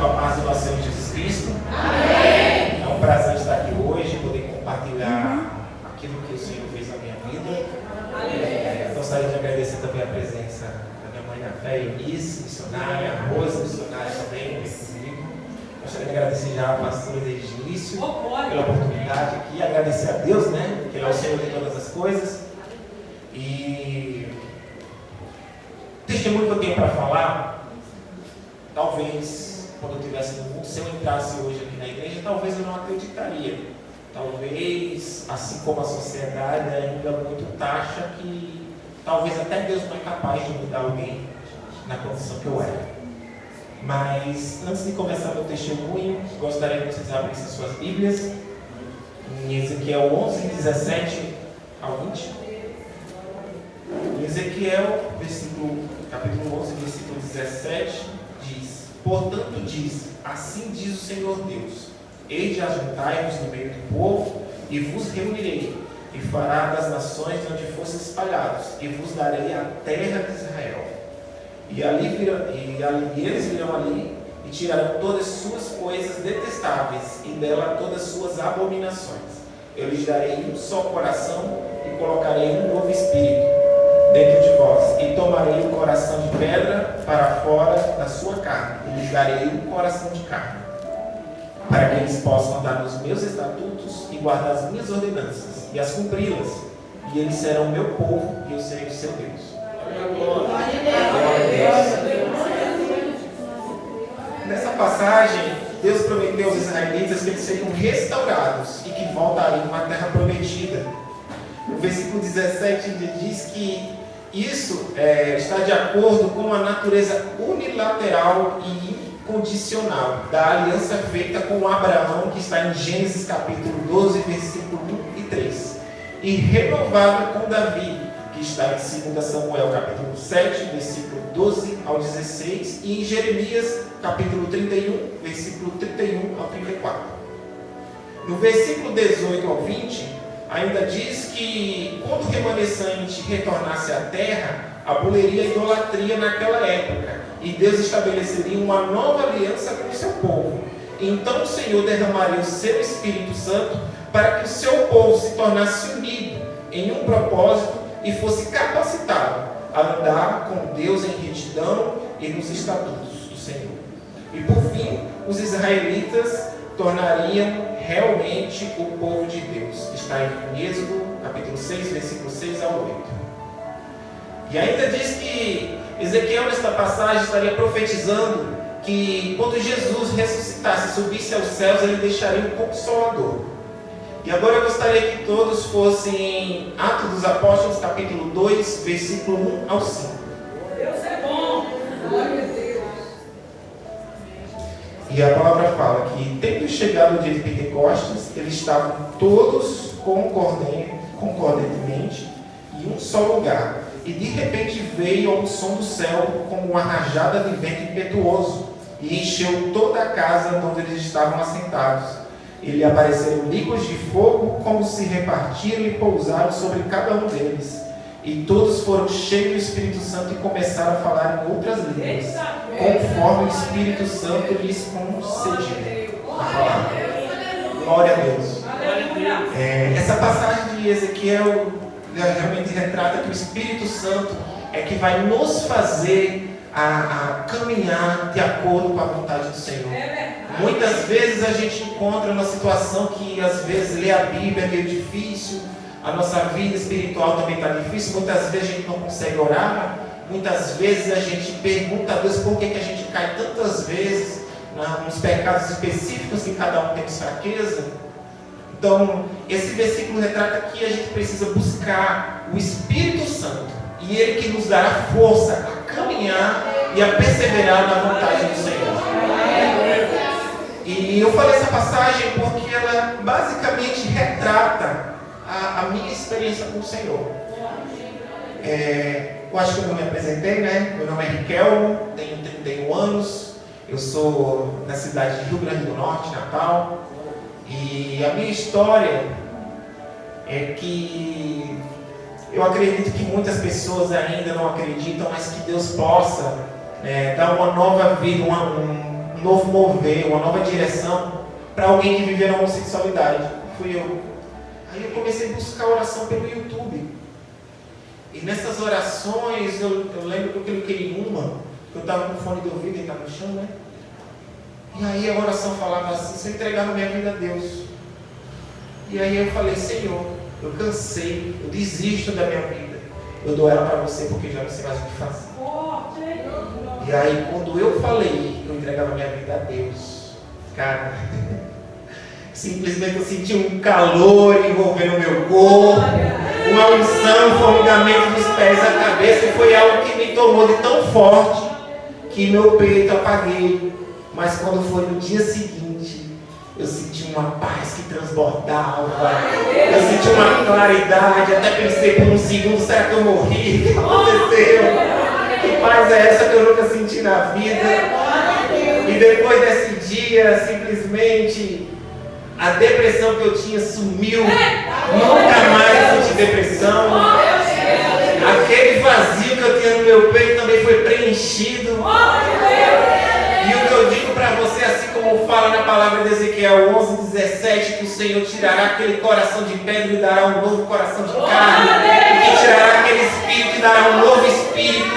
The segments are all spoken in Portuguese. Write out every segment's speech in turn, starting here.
com a paz do nosso Senhor Jesus Cristo. Amém. É um prazer estar aqui hoje, poder compartilhar aquilo que o Senhor fez na minha vida. Gostaria de agradecer também a presença da minha mãe na fé, Eunice, missionária, a Rosa, missionária também, comigo. Gostaria de agradecer já a pastora desde o início pela oportunidade aqui, agradecer a Deus, né, que Ele é o Senhor de todas as coisas. E o testemunho que eu tenho para falar, talvez quando eu estivesse no mundo, se eu entrasse hoje aqui na igreja, talvez eu não acreditaria. Talvez, assim como a sociedade ainda muito taxa que talvez até Deus não é capaz de mudar alguém na condição que eu era. Mas antes de começar meu testemunho, gostaria que vocês abrissem suas Bíblias em Ezequiel 11, 17 ao 20. Em Ezequiel, capítulo 11, versículo 17, diz: Portanto diz, assim diz o Senhor Deus: Eis de ajuntai-vos no meio do povo, e vos reunirei, e fará das nações onde fossem espalhados, e vos darei a terra de Israel. E eles virão ali, e tirarão todas as suas coisas detestáveis, e dela todas as suas abominações. Eu lhes darei um só coração, e colocarei um novo espírito dentro de vós, e tomarei o coração de pedra para fora da sua carne, e lhes darei um coração de carne, para que eles possam andar nos meus estatutos e guardar as minhas ordenanças e as cumpri-las, e eles serão meu povo e eu serei o seu Deus. Glória a Deus. Nessa passagem, Deus prometeu aos israelitas que eles seriam restaurados e que voltariam à terra prometida. O versículo 17 diz que isso está de acordo com a natureza unilateral e incondicional da aliança feita com Abraão, que está em Gênesis capítulo 12, versículo 1 e 3, e renovada com Davi, que está em 2 Samuel capítulo 7, versículo 12 ao 16, e em Jeremias capítulo 31, versículo 31 ao 34. No versículo 18 ao 20, ainda diz que quando o remanescente retornasse à terra, aboliria a idolatria naquela época, e Deus estabeleceria uma nova aliança com o seu povo. Então o Senhor derramaria o seu Espírito Santo para que o seu povo se tornasse unido em um propósito e fosse capacitado a andar com Deus em retidão e nos estatutos do Senhor. E por fim, os israelitas tornariam realmente o povo de Deus. Está em Êxodo, capítulo 6, versículo 6 ao 8. E ainda diz que Ezequiel, nesta passagem, estaria profetizando que quando Jesus ressuscitasse, subisse aos céus, ele deixaria um Consolador. E agora eu gostaria que todos fossem em Atos dos Apóstolos, capítulo 2, versículo 1 ao 5. Deus é bom! Glória a Deus! E a palavra fala que, tendo chegado o dia de Pentecostes, eles estavam todos concordantemente em um só lugar. E de repente veio um som do céu como uma rajada de vento impetuoso, e encheu toda a casa onde eles estavam assentados. E lhe apareceram línguas de fogo, como se repartiram e pousaram sobre cada um deles. E todos foram cheios do Espírito Santo e começaram a falar em outras línguas, conforme o Espírito Santo lhes concedia. Glória a Deus. Essa passagem de Ezequiel realmente retrata que o Espírito Santo é que vai nos fazer a caminhar de acordo com a vontade do Senhor. Muitas vezes a gente encontra uma situação que às vezes ler a Bíblia é meio difícil, a nossa vida espiritual também está difícil, muitas vezes a gente não consegue orar, muitas vezes a gente pergunta a Deus por que a gente cai tantas vezes nos pecados específicos que cada um tem fraqueza. Então, esse versículo retrata que a gente precisa buscar o Espírito Santo, e Ele que nos dará força a caminhar e a perseverar na vontade do Senhor. E eu falei essa passagem porque ela basicamente retrata a minha experiência com o Senhor. Eu acho que eu não me apresentei, né? Meu nome é Riquelmo, tenho 31 anos, eu sou da cidade de Rio Grande do Norte, Natal. E a minha história é que eu acredito que muitas pessoas ainda não acreditam, mas que Deus possa dar uma nova vida, um novo mover, uma nova direção para alguém que vivia na homossexualidade. Fui eu. Aí eu comecei a buscar oração pelo YouTube. E nessas orações, eu lembro que eu cliquei em uma, eu estava com fone de ouvido e estava no chão, né? E aí a oração falava assim: se eu entregava minha vida a Deus. E aí eu falei: Senhor, eu cansei, eu desisto da minha vida. Eu dou ela para você porque já não sei mais o que fazer. E aí quando eu falei que eu entregava minha vida a Deus, cara, simplesmente eu senti um calor envolvendo o meu corpo, uma unção, um formigamento dos pés à cabeça. E foi algo que me tomou de tão forte que meu peito apaguei. Mas quando foi no dia seguinte, eu senti uma paz que transbordava. Eu senti uma claridade. Até pensei por um segundo: será que eu morri? O que aconteceu? Que paz é essa que eu nunca senti na vida? E depois desse dia, simplesmente, a depressão que eu tinha sumiu. Nunca mais senti depressão. Aquele vazio que eu tinha no meu peito também foi preenchido. E o que eu digo para você, assim como fala na palavra de Ezequiel 11:17, que o Senhor tirará aquele coração de pedra e dará um novo coração de carne, e que tirará aquele espírito e dará um novo espírito.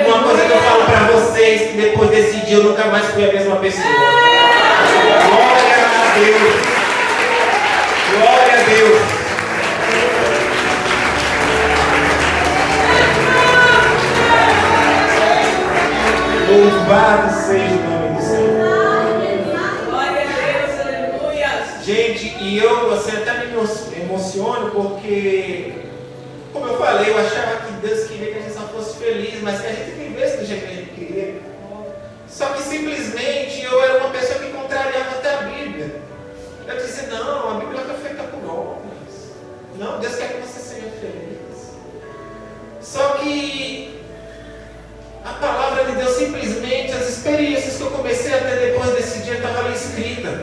Uma coisa que eu falo para vocês, que depois desse dia eu nunca mais fui a mesma pessoa. Glória a Deus. Glória a Deus. Louvado seja o nome do Senhor. Glória a Deus, aleluia. Gente, e eu até me emociono porque, como eu falei, eu achava que Deus queria que a gente só fosse feliz, mas que a gente vivesse do jeito que a gente queria. Só que simplesmente eu era uma pessoa que contrariava até a Bíblia. Eu dizia: não, a Bíblia foi feita por homens. Não, Deus quer que você seja feliz. Só que a palavra de Deus, simplesmente, as experiências que eu comecei a ter depois desse dia estavam ali escritas.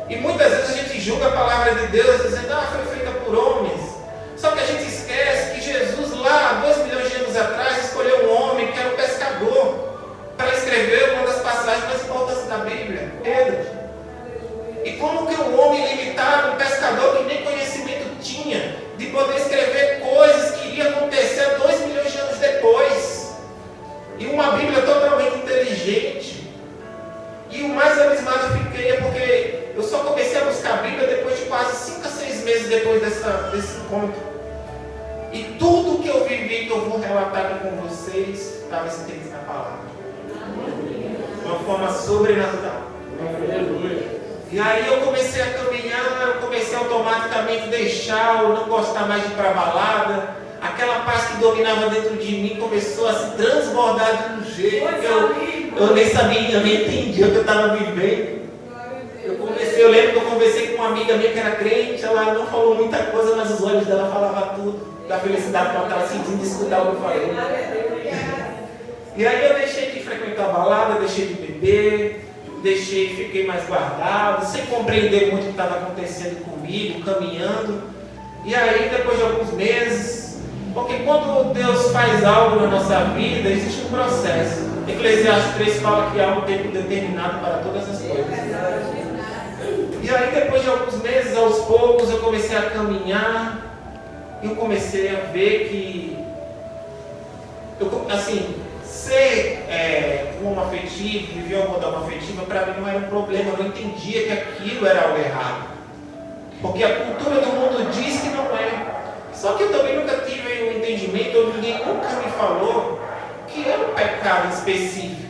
E muitas vezes a gente julga a palavra de Deus dizendo: ah, foi feita por homens. Só que a gente esquece que Jesus, lá há 2 milhões de anos atrás, escolheu um homem que era um pescador para escrever uma das passagens mais importantes da Bíblia, Pedro. E como que um homem limitado, um pescador que nem conhecimento tinha, de poder escrever coisas que iriam acontecer 2 milhões de anos depois? E uma Bíblia totalmente inteligente. E o mais abismado eu fiquei é porque eu só comecei a buscar a Bíblia depois de quase 5 a 6 meses depois desse encontro. E tudo que eu vivi, que eu vou relatar aqui com vocês, estava escrito na palavra. De uma forma sobrenatural. E aí eu comecei a caminhar, eu comecei automaticamente a deixar, eu não gostar mais de ir para a balada. Aquela paz que dominava dentro de mim começou a se transbordar de um jeito que eu nem sabia, eu nem entendia o que eu estava vivendo. Eu lembro que eu conversei com uma amiga minha que era crente, ela não falou muita coisa, mas os olhos dela falavam tudo, da felicidade que ela estava sentindo de escutar o que eu falei. E aí eu deixei de frequentar a balada, deixei de beber, fiquei mais guardado, sem compreender muito o que estava acontecendo comigo, caminhando. E aí depois de alguns meses, porque quando Deus faz algo na nossa vida, existe um processo. Eclesiastes 3 fala que há um tempo determinado para todas as coisas. E aí depois de alguns meses, aos poucos, eu comecei a caminhar. E eu comecei a ver que, ser homoafetivo, viver uma mudança afetiva, para mim não era um problema. Eu não entendia que aquilo era algo errado. Porque a cultura do mundo diz que não é. Só que eu também nunca tive um entendimento, ou ninguém nunca me falou que era um pecado específico.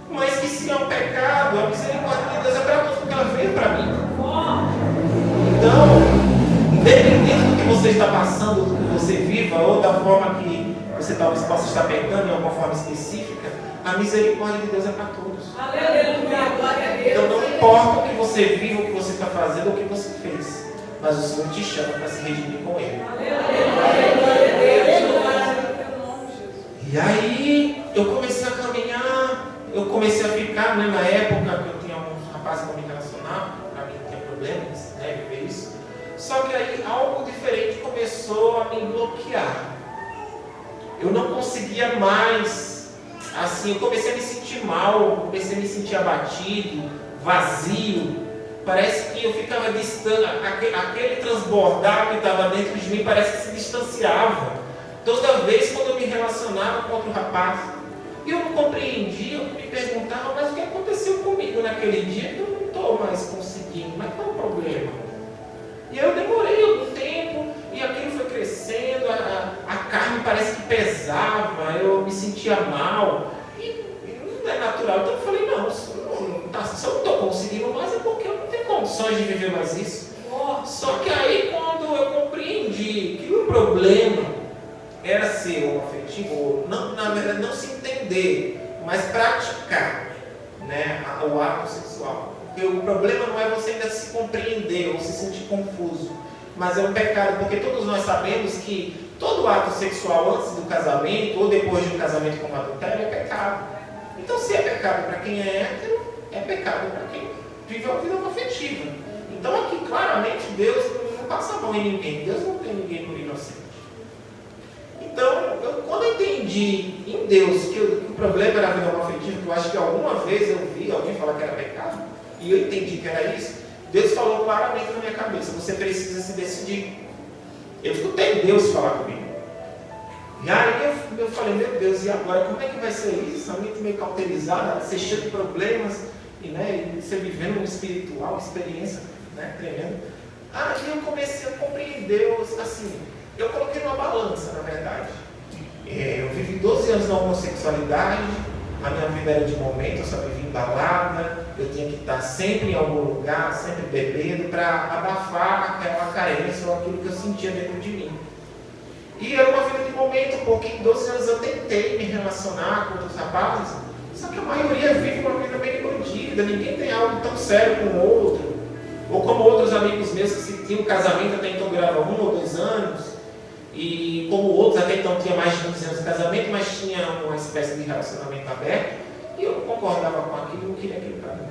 Mas que se é um pecado, a misericórdia de Deus é para todos, porque ela veio para mim. Então, independente do que você está passando, do que você viva, ou da forma que você talvez possa estar pecando em alguma forma específica, a misericórdia de Deus é para todos. Aleluia, glória a Deus. Então não importa o que você vive, o que você está fazendo, ou o que você fez, mas o Senhor te chama para se redimir com Ele. E aí eu comecei a caminhar, eu comecei a ficar, na época que eu tinha alguns rapazes para me relacionar, para mim não tinha problemas, viver isso. Só que aí algo diferente começou a me bloquear. Eu não conseguia mais assim, eu comecei a me sentir mal, comecei a me sentir abatido, vazio. Parece que eu ficava distante, aquele transbordar que estava dentro de mim parece que se distanciava. Toda vez quando eu me relacionava com outro rapaz, e eu não compreendia, eu me perguntava, mas o que aconteceu comigo naquele dia que eu não estou mais conseguindo, mas qual é o problema? E aí eu demorei algum tempo, e aquilo foi crescendo, a carne parece que pesava, eu me sentia mal, e não é natural. Então eu falei, não, se eu não estou conseguindo mais é porque eu não tenho condições de viver mais isso. Só que aí quando eu compreendi que o problema era ser homoafetivo, não, na verdade não se entender, mas praticar, né, o ato sexual. Porque o problema não é você ainda se compreender ou se sentir confuso, mas é um pecado, porque todos nós sabemos que todo ato sexual antes do casamento ou depois de um casamento como adultério é pecado. Então, se é pecado para quem é hétero, é pecado para quem vive uma vida homoafetiva. Então, aqui claramente Deus não passa a mão em ninguém, Deus não tem ninguém por inocente. Então, quando eu entendi em Deus que o problema era a vida homoafetiva, que eu acho que alguma vez eu vi alguém falar que era pecado, e eu entendi que era isso, Deus falou claramente na minha cabeça, você precisa se decidir. Eu escutei Deus falar comigo. E aí eu falei, meu Deus, e agora como é que vai ser isso? A mente meio cauterizada, ser cheio de problemas, e você vivendo um espiritual, uma experiência, né, tremenda. Aí eu comecei a compreender, assim, eu coloquei numa balança, na verdade. Eu vivi 12 anos na homossexualidade, a minha vida era de momento, eu só vivia em balada, eu tinha que estar sempre em algum lugar, sempre bebendo, para abafar aquela carência ou aquilo que eu sentia dentro de mim. E era uma vida de momento, porque em 12 anos eu tentei me relacionar com outros rapazes, só que a maioria vive uma vida bem iludida, ninguém tem algo tão sério com o outro. Ou como outros amigos meus que tinham um casamento até então durava 1 ou 2 anos, e como outros até então tinham mais de 15 anos de casamento, mas tinha uma espécie de relacionamento aberto, e eu não concordava com aquilo e não queria aquilo para mim.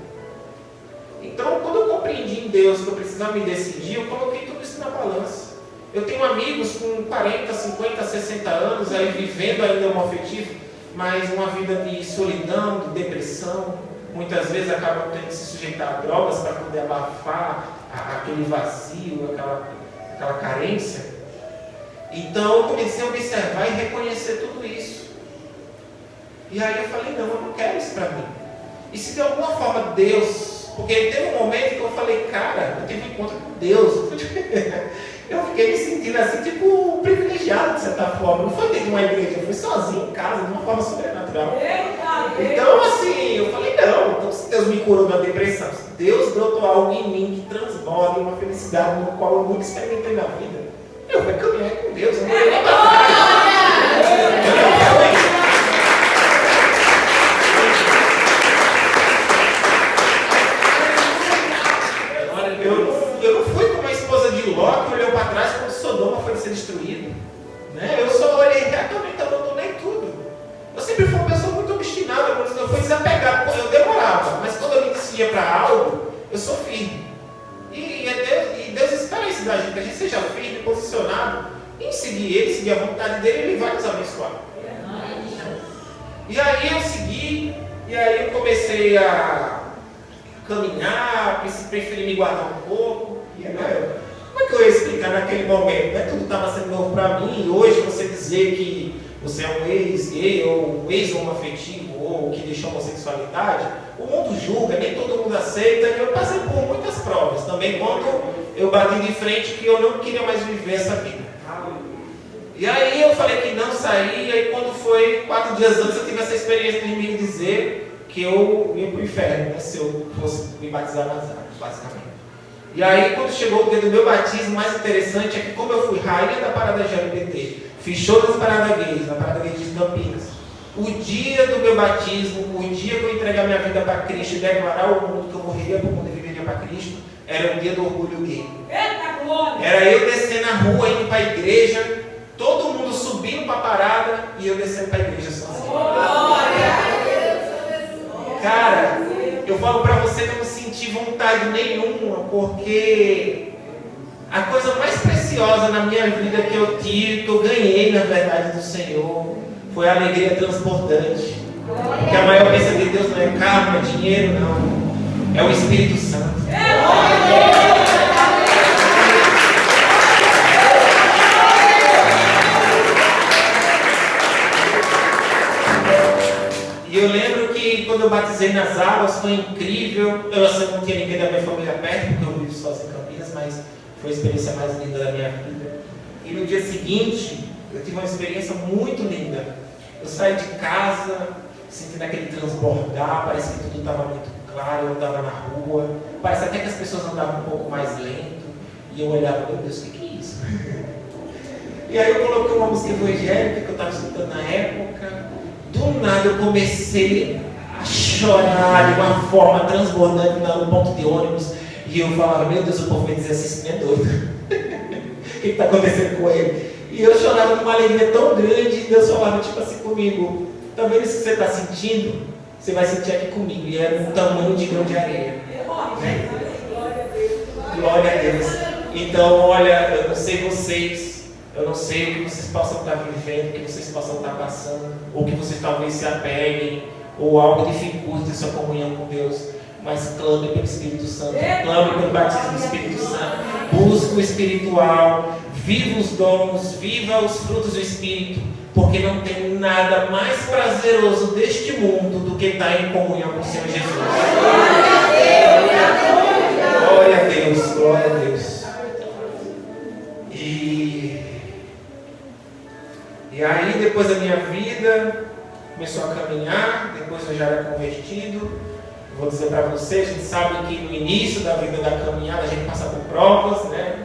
Então, quando eu compreendi em Deus que eu precisava me decidir, eu coloquei tudo isso na balança. Eu tenho amigos com 40, 50, 60 anos aí vivendo ainda homoafetivo, mas uma vida de solidão, de depressão, muitas vezes acabam tendo que se sujeitar a drogas para poder abafar aquele vazio, aquela carência. Então eu comecei a observar e reconhecer tudo isso. E aí eu falei, não, eu não quero isso para mim. E se de alguma forma Deus, porque teve um momento que eu falei, cara, eu tive um encontro com Deus. Eu fiquei me sentindo assim, tipo, privilegiado de certa forma. Não foi dentro de uma igreja, eu fui sozinho em casa, de uma forma sobrenatural. Então assim, eu falei, não, então se Deus me curou da depressão, se Deus brotou algo em mim que transborda uma felicidade no qual eu nunca experimentei na vida, eu vou caminhar com Deus, eu não vou nem pra trás. Eu não fui como a esposa de Ló que olhou para trás quando Sodoma foi ser destruída. Né? Eu só olhei retamente, abandonei tudo. Eu sempre fui uma pessoa muito obstinada, eu fui desapegado, eu demorava, mas quando eu me decidia para algo, eu sou firme. E Deus espera isso da gente, que a gente seja firme, posicionado em seguir Ele, seguir a vontade dEle, Ele vai nos abençoar. E aí eu segui, e aí eu comecei a caminhar, preferi me guardar um pouco. E agora, como é que eu ia explicar naquele momento? Né? Tudo estava sendo novo para mim, e hoje você dizer que você é um ex-gay, ou um ex-homoafetivo, ou que deixou a homossexualidade, o mundo julga, nem todo mundo aceita, e eu passei por muitas provas também, quando eu bati de frente que eu não queria mais viver essa vida. E aí eu falei que não saía, e quando foi 4 dias antes eu tive essa experiência de me dizer que eu ia para o inferno, né, se eu fosse me batizar nas águas, basicamente. E aí quando chegou o dia do meu batismo, mais interessante é que como eu fui rainha da parada LGBT, fiz show das paradas gays, na parada gays de Campinas, o dia do meu batismo, o dia que eu entregar minha vida para Cristo e declarar ao mundo que eu morreria para o mundo e viveria para Cristo, era o dia do orgulho gay. Era eu descendo na rua, indo para a igreja, todo mundo subindo para a parada e eu descendo para a igreja sozinho. Cara, eu falo para você que eu não senti vontade nenhuma, porque a coisa mais preciosa na minha vida que eu tive, que eu ganhei na verdade do Senhor, foi a alegria transbordante. Porque a maior bênção de Deus não é carro, não é dinheiro, não. É o Espírito Santo. E eu lembro que quando eu batizei nas águas foi incrível. Eu não tinha ninguém da minha família perto, porque eu vivo sozinho em Campinas, mas foi a experiência mais linda da minha vida. E no dia seguinte, eu tive uma experiência muito linda. Eu saí de casa, sentindo aquele transbordar, parece que tudo estava muito claro, eu andava na rua, parece até que as pessoas andavam um pouco mais lento, e eu olhava, meu Deus, o que é isso? E aí eu coloquei uma música evangélica que eu estava escutando na época. Do nada eu comecei a chorar de uma forma transbordante no ponto de ônibus, e eu falava, meu Deus, o povo vai dizer assim, esse menino é doido. O que está acontecendo com ele? E eu chorava com uma alegria tão grande, e Deus falava tipo assim comigo, tá vendo isso que você está sentindo? Você vai sentir aqui comigo. E era um tamanho de grão de areia. Né? Glória a Deus. Então, olha, eu não sei vocês, eu não sei o que vocês possam estar vivendo, o que vocês possam estar passando, ou que vocês talvez se apeguem, ou algo dificulte a sua comunhão com Deus. Mas clame pelo Espírito Santo, clame pelo batismo do Espírito Santo, busque o espiritual, viva os dons, viva os frutos do Espírito, porque não tem nada mais prazeroso deste mundo do que estar em comunhão com o Senhor Jesus. Glória a Deus, glória a Deus. E aí, depois da minha vida, começou a caminhar, depois eu já era convertido. Vou dizer para vocês, a gente sabe que no início da vida da caminhada a gente passa por provas, né?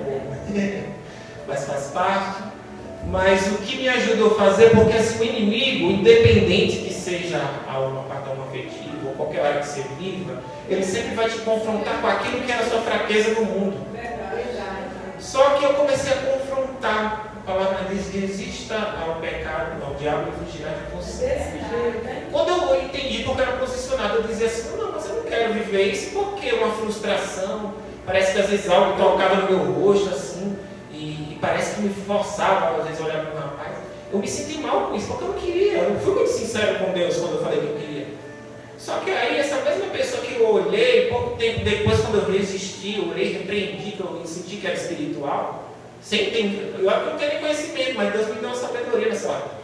Mas faz parte. Mas o que me ajudou a fazer, porque assim, o inimigo, independente que seja uma paixão afetiva ou qualquer área que você viva, ele sempre vai te confrontar com aquilo que era a sua fraqueza no mundo. Só que eu comecei a confrontar. A palavra diz: resista ao pecado, ao diabo e fugirá de você. Quando eu entendi porque eu era posicionado, eu dizia assim: não, mas eu não quero viver isso, porque uma frustração, parece que às vezes algo tocava no meu rosto assim, e parece que me forçava às vezes olhar para o rapaz. Eu me senti mal com isso, porque eu não queria. Eu fui muito sincero com Deus quando eu falei que eu queria. Só que aí essa mesma pessoa que eu olhei, pouco tempo depois, quando eu resisti, eu orei, repreendi, que eu senti que era espiritual, sem entender, eu não tenho nem conhecimento, mas Deus me deu uma sabedoria nessa hora.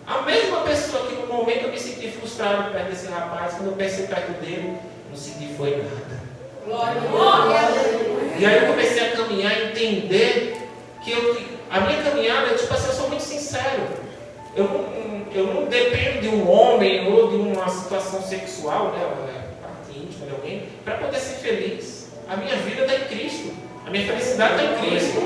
A mesma pessoa que no momento eu me senti frustrado perto desse rapaz, quando eu pensei perto dele, não senti foi nada. E aí eu comecei a caminhar e entender que a minha caminhada, tipo assim, eu sou muito sincero. Eu não dependo de um homem ou de uma situação sexual, né, parte íntima de alguém, para poder ser feliz. A minha vida está em Cristo. A minha felicidade está em Cristo.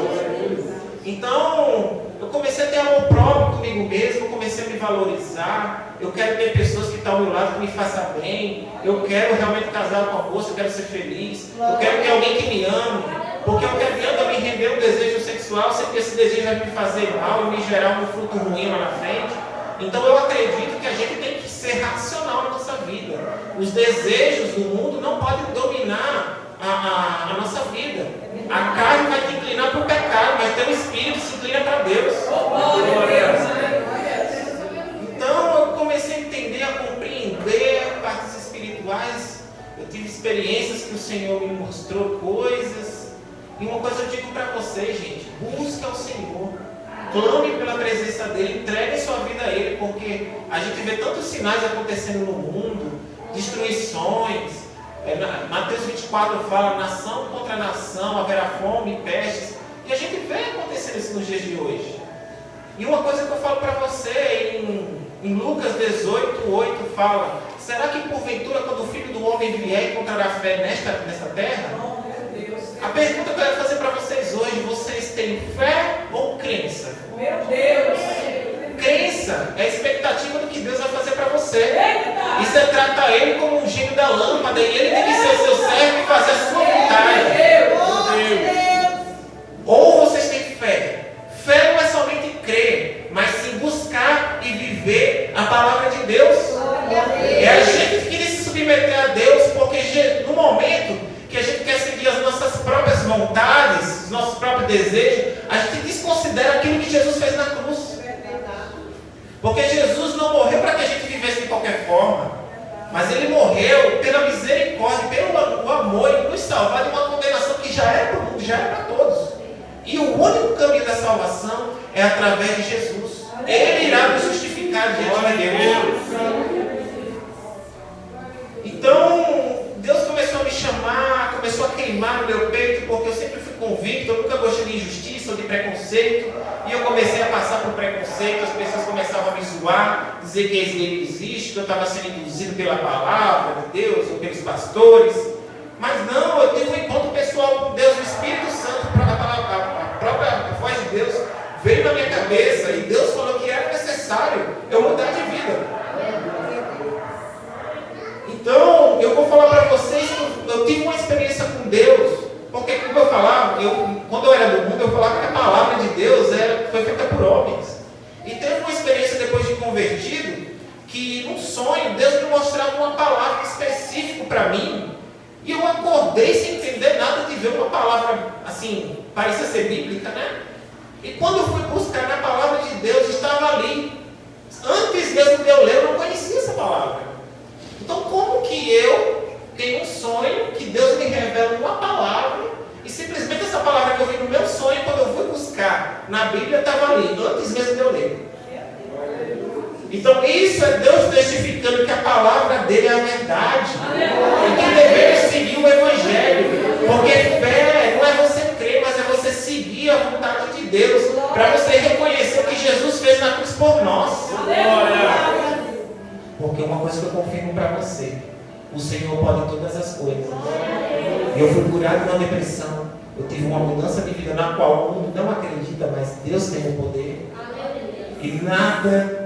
Então, eu comecei a ter amor próprio comigo mesmo, eu comecei a me valorizar. Eu quero ter pessoas que estão ao meu lado que me façam bem. Eu quero realmente casar com a moça, eu quero ser feliz. Eu quero ter alguém que me ame. Porque o que adianta me render um desejo sexual sem que esse desejo vai me fazer mal e me gerar um fruto ruim lá na frente. Então eu acredito que a gente tem que ser racional na nossa vida. Os desejos do mundo não podem dominar a nossa vida. A carne vai te inclinar para o pecado, mas teu espírito se inclina para Deus. Então eu comecei a entender, a compreender partes espirituais. Eu tive experiências que o Senhor me mostrou coisas. E uma coisa eu digo para vocês, gente: busque ao Senhor, clame pela presença dEle, entregue sua vida a Ele, porque a gente vê tantos sinais acontecendo no mundo, destruições. Mateus 24 fala: nação contra nação, haverá fome, pestes, e a gente vê acontecendo isso nos dias de hoje. E uma coisa que eu falo para você, em Lucas 18:8 fala: será que porventura quando o Filho do Homem vier encontrará fé nesta terra? A pergunta que eu quero fazer para vocês hoje: vocês têm fé ou crença? Meu Deus! Crença é a expectativa do que Deus vai fazer para você. E você trata Ele como um gênio da lâmpada, e Ele tem que ser o seu servo e fazer a sua vontade. Ou vocês têm fé. Fé não é somente crer, mas sim buscar e viver a palavra de Deus. É a gente que quer se submeter a Deus, porque no momento que a gente quer seguir as nossas próprias vontades, os nossos próprios desejos, a gente desconsidera aquilo que Jesus fez na cruz. Porque Jesus não morreu para que a gente vivesse de qualquer forma. amor em nos salvar de uma condenação que já é para o mundo, já é para todos. E o único caminho da salvação é através de Jesus. Ele irá nos justificar diante de Deus. Então, Deus começou a me chamar, começou a queimar no meu peito, porque eu sempre fui convicto, eu nunca gostei de injustiça ou de preconceito, e eu comecei a passar por preconceito, as pessoas começavam a me zoar, dizer que esse não existe, que eu estava sendo induzido pela palavra de Deus ou pelos pastores, mas não, eu tive um encontro pessoal com Deus, o Espírito Santo, a própria voz de Deus veio na minha cabeça, e Deus falou que era necessário eu mudar de vida. Então, eu vou falar para vocês que eu tive uma experiência com Deus, porque como eu falava, quando eu era do mundo, eu falava que a palavra de Deus foi feita por homens. E teve uma experiência depois de convertido, que num sonho, Deus me mostrava uma palavra específica para mim, e eu acordei sem entender nada de ver uma palavra, assim, parecia ser bíblica, né? E quando eu fui buscar na palavra de Deus, estava ali. Antes mesmo de eu ler, eu não conhecia essa palavra. Então, como que eu tenho um sonho que Deus me revela uma palavra e simplesmente essa palavra que eu vi no meu sonho, quando eu fui buscar na Bíblia, estava ali, antes mesmo de eu ler. Então, isso é Deus testificando que a palavra dele é a verdade e que devemos seguir o Evangelho, porque fé não é você crer, mas é você seguir a vontade de Deus, para você reconhecer o que Jesus fez na cruz por nós. Porque uma coisa que eu confirmo para você, o Senhor pode todas as coisas. Eu fui curado na depressão, eu tive uma mudança de vida na qual o mundo não acredita, mas Deus tem o poder. E nada